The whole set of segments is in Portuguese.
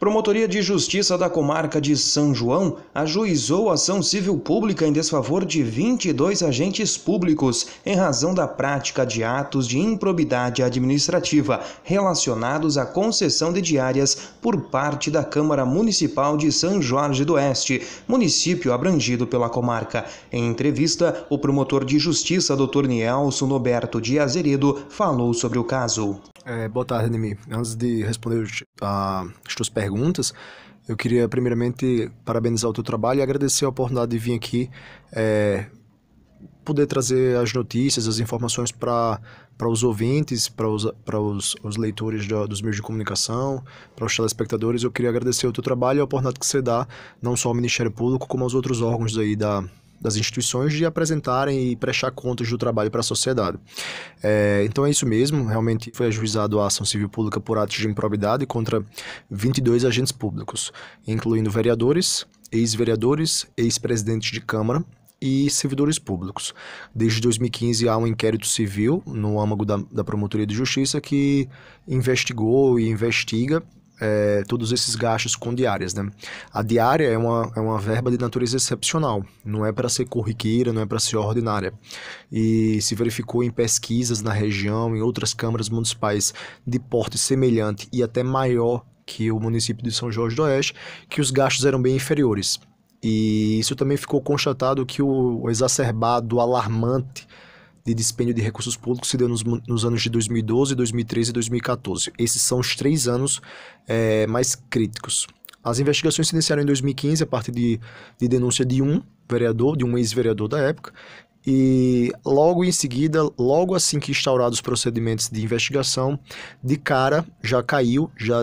Promotoria de Justiça da Comarca de São João ajuizou ação civil pública em desfavor de 22 agentes públicos em razão da prática de atos de improbidade administrativa relacionados à concessão de diárias por parte da Câmara Municipal de São Jorge do Oeste, município abrangido pela comarca. Em entrevista, o promotor de Justiça, Dr. Nielson Noberto de Azeredo, falou sobre o caso. Boa tarde, Nemi. Antes de responder as tuas perguntas, eu queria primeiramente parabenizar o teu trabalho e agradecer a oportunidade de vir aqui poder trazer as notícias, as informações para os ouvintes, para os leitores dos meios de comunicação, para os telespectadores. Eu queria agradecer o teu trabalho e a oportunidade que você dá, não só ao Ministério Público, como aos outros órgãos aí das instituições, de apresentarem e prestar contas do trabalho para a sociedade. Então é isso mesmo, realmente foi ajuizado a ação civil pública por atos de improbidade contra 22 agentes públicos, incluindo vereadores, ex-vereadores, ex-presidentes de Câmara e servidores públicos. Desde 2015 há um inquérito civil no âmago da Promotoria de Justiça que investigou e investiga todos esses gastos com diárias, né? A diária é uma verba de natureza excepcional, não é para ser corriqueira, não é para ser ordinária. E se verificou em pesquisas na região, em outras câmaras municipais de porte semelhante e até maior que o município de São Jorge do Oeste, que os gastos eram bem inferiores. E isso também ficou constatado que o exacerbado, alarmante de dispêndio de recursos públicos se deu nos anos de 2012, 2013 e 2014. Esses são os 3 anos mais críticos. As investigações se iniciaram em 2015 a partir de denúncia de um vereador, de um ex-vereador da época, e logo em seguida, logo assim que instaurados os procedimentos de investigação, de cara já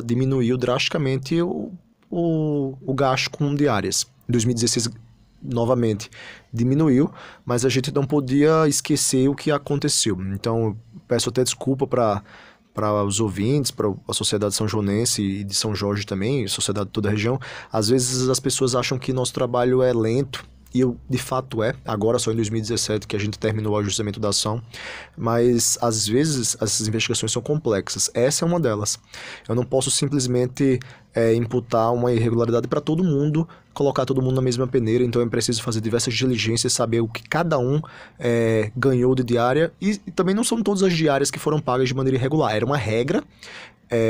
diminuiu drasticamente o gasto com diárias. Em 2016, novamente, diminuiu, mas a gente não podia esquecer o que aconteceu. Então, peço até desculpa para os ouvintes, para a sociedade são-joanense e de São Jorge também, sociedade de toda a região. Às vezes as pessoas acham que nosso trabalho é lento, e de fato agora só em 2017 que a gente terminou o ajuizamento da ação, mas às vezes essas investigações são complexas. Essa é uma delas. Eu não posso simplesmente imputar uma irregularidade para todo mundo, colocar todo mundo na mesma peneira, então é preciso fazer diversas diligências, saber o que cada um ganhou de diária, e também não são todas as diárias que foram pagas de maneira irregular, era uma regra,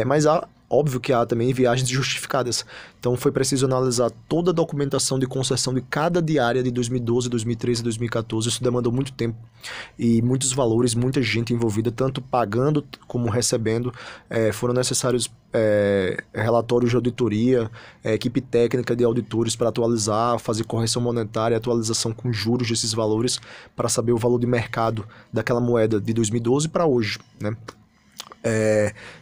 mas óbvio que há também viagens justificadas. Então foi preciso analisar toda a documentação de concessão de cada diária de 2012, 2013 e 2014. Isso demandou muito tempo e muitos valores, muita gente envolvida, tanto pagando como recebendo. Foram necessários relatórios de auditoria, equipe técnica de auditores para atualizar, fazer correção monetária, atualização com juros desses valores para saber o valor de mercado daquela moeda de 2012 para hoje, né?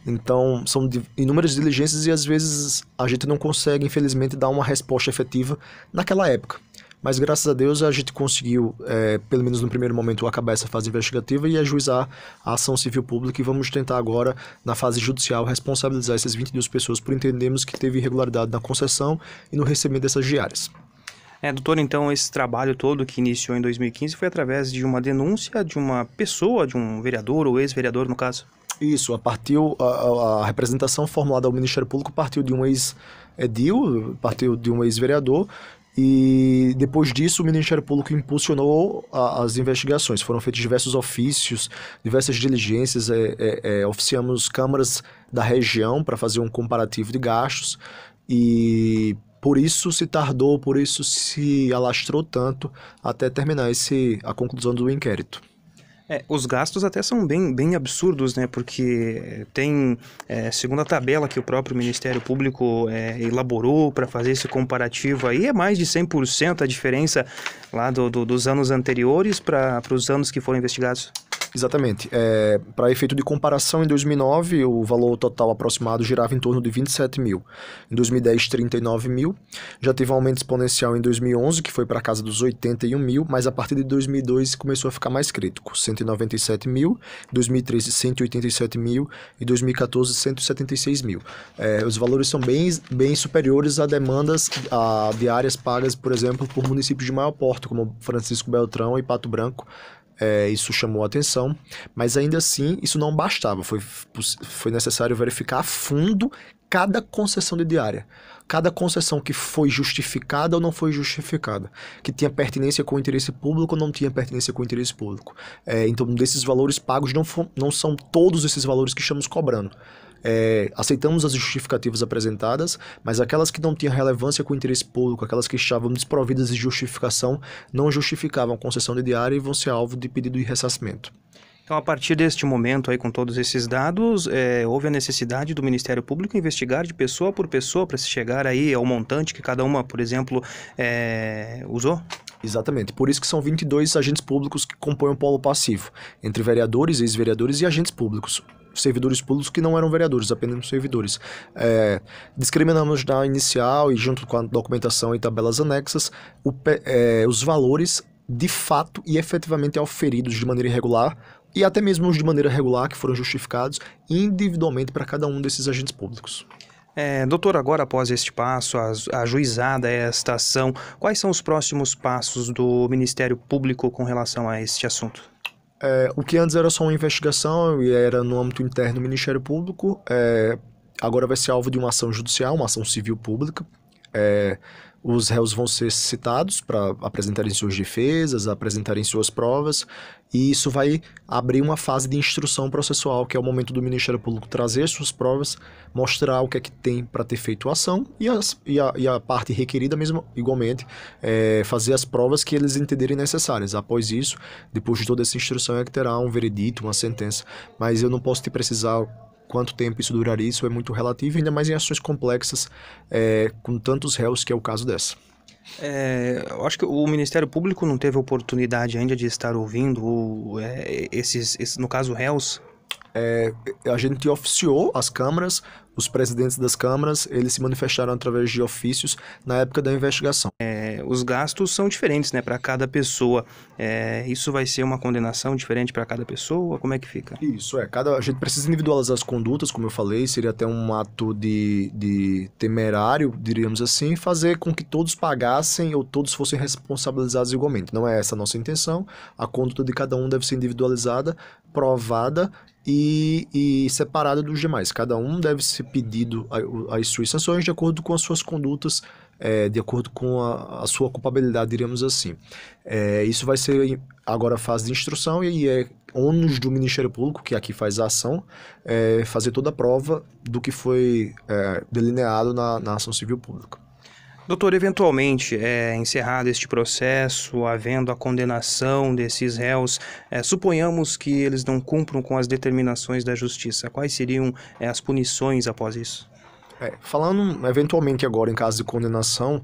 Então são inúmeras diligências e às vezes a gente não consegue, infelizmente, dar uma resposta efetiva naquela época, mas graças a Deus a gente conseguiu, pelo menos no primeiro momento, acabar essa fase investigativa e ajuizar a ação civil pública, e vamos tentar agora, na fase judicial, responsabilizar essas 22 pessoas por entendermos que teve irregularidade na concessão e no recebimento dessas diárias. Doutor, então esse trabalho todo que iniciou em 2015 foi através de uma denúncia de uma pessoa, de um vereador ou ex-vereador, no caso? Isso, a representação formulada ao Ministério Público partiu de um ex-edil, partiu de um ex-vereador, e depois disso o Ministério Público impulsionou as investigações. Foram feitos diversos ofícios, diversas diligências, oficiamos câmaras da região para fazer um comparativo de gastos, e por isso se tardou, por isso se alastrou tanto até terminar a conclusão do inquérito. Os gastos até são bem absurdos, né? Porque tem, segundo a tabela que o próprio Ministério Público elaborou para fazer esse comparativo aí, é mais de 100% a diferença lá dos anos anteriores para os anos que foram investigados. Exatamente. Para efeito de comparação, em 2009, o valor total aproximado girava em torno de 27 mil. Em 2010, 39 mil. Já teve um aumento exponencial em 2011, que foi para casa dos 81 mil, mas a partir de 2002 começou a ficar mais crítico. 197 mil, 2013, 187 mil e 2014, 176 mil. Os valores são bem superiores a demandas diárias pagas, por exemplo, por municípios de maior porte, como Francisco Beltrão e Pato Branco. Isso chamou a atenção, mas ainda assim isso não bastava, foi necessário verificar a fundo cada concessão de diária. Cada concessão que foi justificada ou não foi justificada, que tinha pertinência com o interesse público ou não tinha pertinência com o interesse público. Então, desses valores pagos, não são todos esses valores que estamos cobrando. Aceitamos as justificativas apresentadas, mas aquelas que não tinham relevância com o interesse público, aquelas que estavam desprovidas de justificação, não justificavam concessão de diária e vão ser alvo de pedido de ressarcimento. Então, a partir deste momento, aí, com todos esses dados, houve a necessidade do Ministério Público investigar de pessoa por pessoa para se chegar aí ao montante que cada uma, por exemplo, usou? Exatamente. Por isso que são 22 agentes públicos que compõem o polo passivo, entre vereadores, ex-vereadores e agentes públicos. Servidores públicos que não eram vereadores, apenas servidores. Discriminamos na inicial e junto com a documentação e tabelas anexas os valores de fato e efetivamente auferidos de maneira irregular e até mesmo os de maneira regular que foram justificados individualmente para cada um desses agentes públicos. Doutor, agora após este passo, ajuizada esta ação, quais são os próximos passos do Ministério Público com relação a este assunto? O que antes era só uma investigação e era no âmbito interno do Ministério Público, agora vai ser alvo de uma ação judicial, uma ação civil pública. Os réus vão ser citados para apresentarem suas defesas, apresentarem suas provas, e isso vai abrir uma fase de instrução processual, que é o momento do Ministério Público trazer suas provas, mostrar o que é que tem para ter feito a ação, e a parte requerida mesmo, igualmente, fazer as provas que eles entenderem necessárias. Após isso, depois de toda essa instrução, é que terá um veredito, uma sentença, mas eu não posso te precisar quanto tempo isso duraria, isso é muito relativo, ainda mais em ações complexas, com tantos réus, que é o caso dessa. Eu acho que o Ministério Público não teve oportunidade ainda de estar ouvindo no caso, réus. A gente oficiou as câmaras, os presidentes das câmaras, eles se manifestaram através de ofícios na época da investigação. Os gastos são diferentes, né, para cada pessoa. Isso vai ser uma condenação diferente para cada pessoa? Como é que fica? Isso, a gente precisa individualizar as condutas, como eu falei, seria até um ato de temerário, diríamos assim, fazer com que todos pagassem ou todos fossem responsabilizados igualmente. Não é essa a nossa intenção, a conduta de cada um deve ser individualizada, provada e separada dos demais. Cada um deve ser pedido as suas sanções de acordo com as suas condutas, de acordo com a sua culpabilidade, diríamos assim. Isso vai ser agora a fase de instrução e é ônus do Ministério Público, que aqui faz a ação, fazer toda a prova do que foi delineado na ação civil pública. Doutor, eventualmente, encerrado este processo, havendo a condenação desses réus, suponhamos que eles não cumpram com as determinações da justiça. Quais seriam as punições após isso? Falando eventualmente agora em caso de condenação,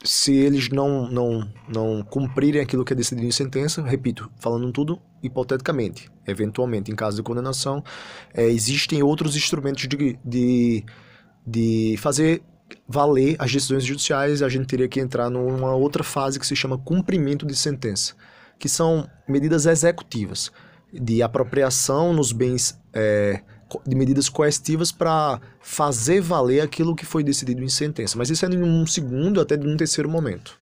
se eles não cumprirem aquilo que é decidido em sentença, repito, falando tudo hipoteticamente, eventualmente em caso de condenação, existem outros instrumentos de fazer valer as decisões judiciais. A gente teria que entrar numa outra fase que se chama cumprimento de sentença, que são medidas executivas de apropriação nos bens, de medidas coercitivas para fazer valer aquilo que foi decidido em sentença. Mas isso é em um segundo, até em um terceiro momento.